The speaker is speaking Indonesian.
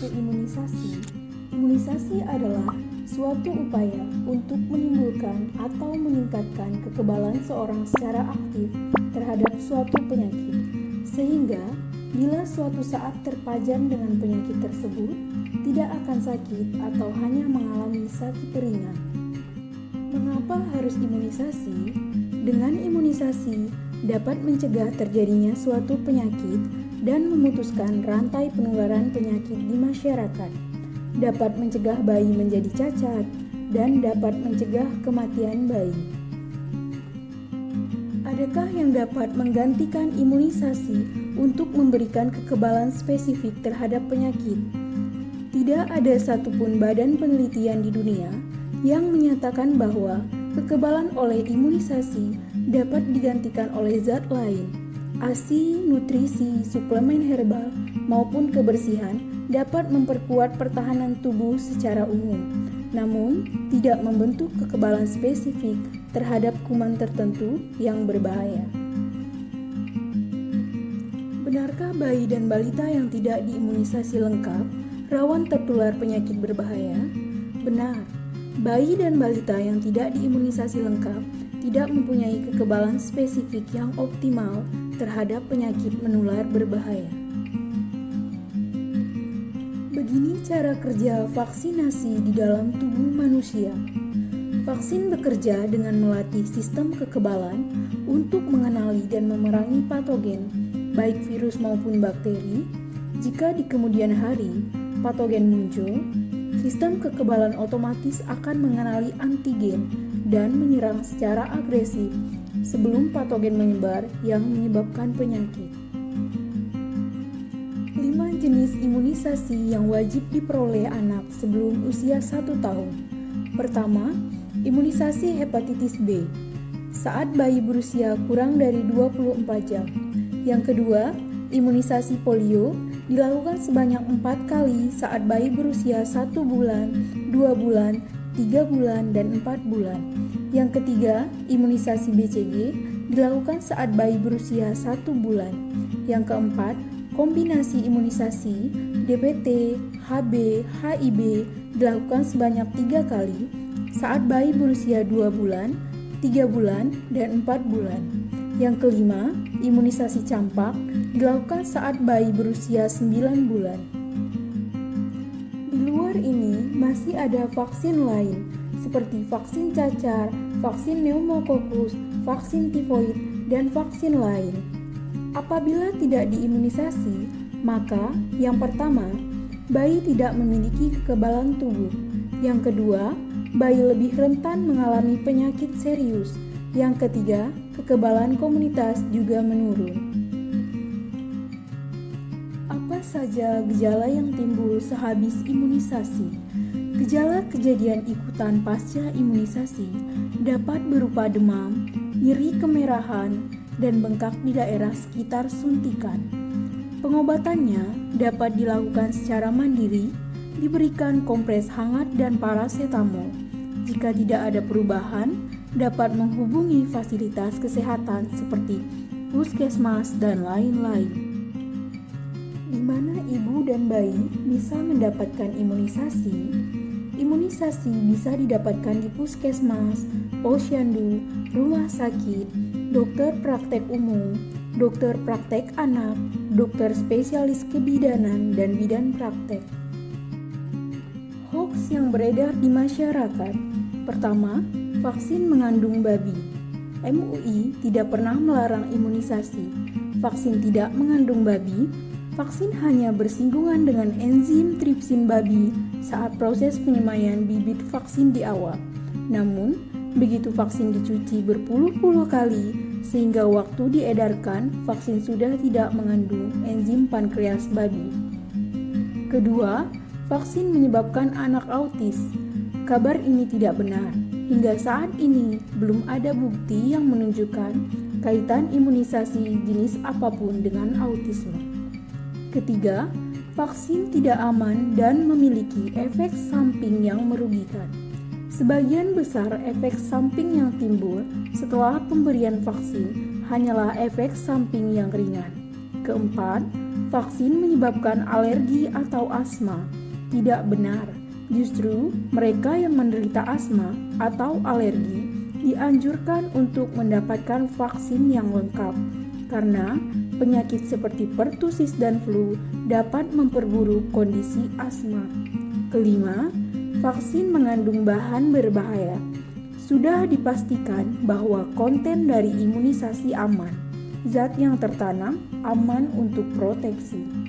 ke imunisasi. Imunisasi adalah suatu upaya untuk menimbulkan atau meningkatkan kekebalan seorang secara aktif terhadap suatu penyakit, sehingga bila suatu saat terpajan dengan penyakit tersebut, tidak akan sakit atau hanya mengalami sakit ringan. Mengapa harus imunisasi? Dengan imunisasi dapat mencegah terjadinya suatu penyakit dan memutuskan rantai penularan penyakit di masyarakat, dapat mencegah bayi menjadi cacat, dan dapat mencegah kematian bayi. Adakah yang dapat menggantikan imunisasi untuk memberikan kekebalan spesifik terhadap penyakit? Tidak ada satupun badan penelitian di dunia yang menyatakan bahwa kekebalan oleh imunisasi dapat digantikan oleh zat lain. ASI, nutrisi, suplemen herbal, maupun kebersihan dapat memperkuat pertahanan tubuh secara umum, namun tidak membentuk kekebalan spesifik terhadap kuman tertentu yang berbahaya. Benarkah bayi dan balita yang tidak diimunisasi lengkap rawan tertular penyakit berbahaya? Benar, bayi dan balita yang tidak diimunisasi lengkap tidak mempunyai kekebalan spesifik yang optimal terhadap penyakit menular berbahaya. Begini cara kerja vaksinasi di dalam tubuh manusia. Vaksin bekerja dengan melatih sistem kekebalan untuk mengenali dan memerangi patogen, baik virus maupun bakteri. Jika di kemudian hari patogen muncul, sistem kekebalan otomatis akan mengenali antigen dan menyerang secara agresif sebelum patogen menyebar yang menyebabkan penyakit. 5 jenis imunisasi yang wajib diperoleh anak sebelum usia 1 tahun. Pertama, imunisasi hepatitis B saat bayi berusia kurang dari 24 jam. Yang kedua, imunisasi polio dilakukan sebanyak 4 kali saat bayi berusia 1 bulan, 2 bulan, 3 bulan, dan 4 bulan. Yang ketiga, imunisasi BCG dilakukan saat bayi berusia 1 bulan. Yang keempat, kombinasi imunisasi DPT, HB, HIV dilakukan sebanyak 3 kali saat bayi berusia 2 bulan, 3 bulan, dan 4 bulan. Yang kelima, imunisasi campak dilakukan saat bayi berusia 9 bulan. Di luar ini masih ada vaksin lain seperti vaksin cacar, vaksin pneumokokus, vaksin tifoid, dan vaksin lain. Apabila tidak diimunisasi, maka yang pertama, bayi tidak memiliki kekebalan tubuh. Yang kedua, bayi lebih rentan mengalami penyakit serius. Yang ketiga, kekebalan komunitas juga menurun. Apa saja gejala yang timbul sehabis imunisasi? Gejala kejadian ikutan pasca imunisasi dapat berupa demam, nyeri kemerahan, dan bengkak di daerah sekitar suntikan. Pengobatannya dapat dilakukan secara mandiri, diberikan kompres hangat dan parasetamol. Jika tidak ada perubahan, dapat menghubungi fasilitas kesehatan seperti puskesmas dan lain-lain. Di mana ibu dan bayi bisa mendapatkan imunisasi? Imunisasi bisa didapatkan di puskesmas, posyandu, rumah sakit, dokter praktek umum, dokter praktek anak, dokter spesialis kebidanan, dan bidan praktek. Hoaks yang beredar di masyarakat. Pertama, vaksin mengandung babi. MUI tidak pernah melarang imunisasi. Vaksin tidak mengandung babi. Vaksin hanya bersinggungan dengan enzim tripsin babi saat proses penyemaian bibit vaksin di awal. Namun, begitu vaksin dicuci berpuluh-puluh kali, sehingga waktu diedarkan, vaksin sudah tidak mengandung enzim pankreas babi. Kedua, vaksin menyebabkan anak autis. Kabar ini tidak benar. Hingga saat ini, belum ada bukti yang menunjukkan kaitan imunisasi jenis apapun dengan autisme. Ketiga, vaksin tidak aman dan memiliki efek samping yang merugikan. Sebagian besar efek samping yang timbul setelah pemberian vaksin hanyalah efek samping yang ringan. Keempat, vaksin menyebabkan alergi atau asma. Tidak benar. Justru mereka yang menderita asma atau alergi dianjurkan untuk mendapatkan vaksin yang lengkap, karena penyakit seperti pertusis dan flu dapat memperburuk kondisi asma. Kelima, vaksin mengandung bahan berbahaya. Sudah dipastikan bahwa konten dari imunisasi aman. Zat yang tertanam aman untuk proteksi.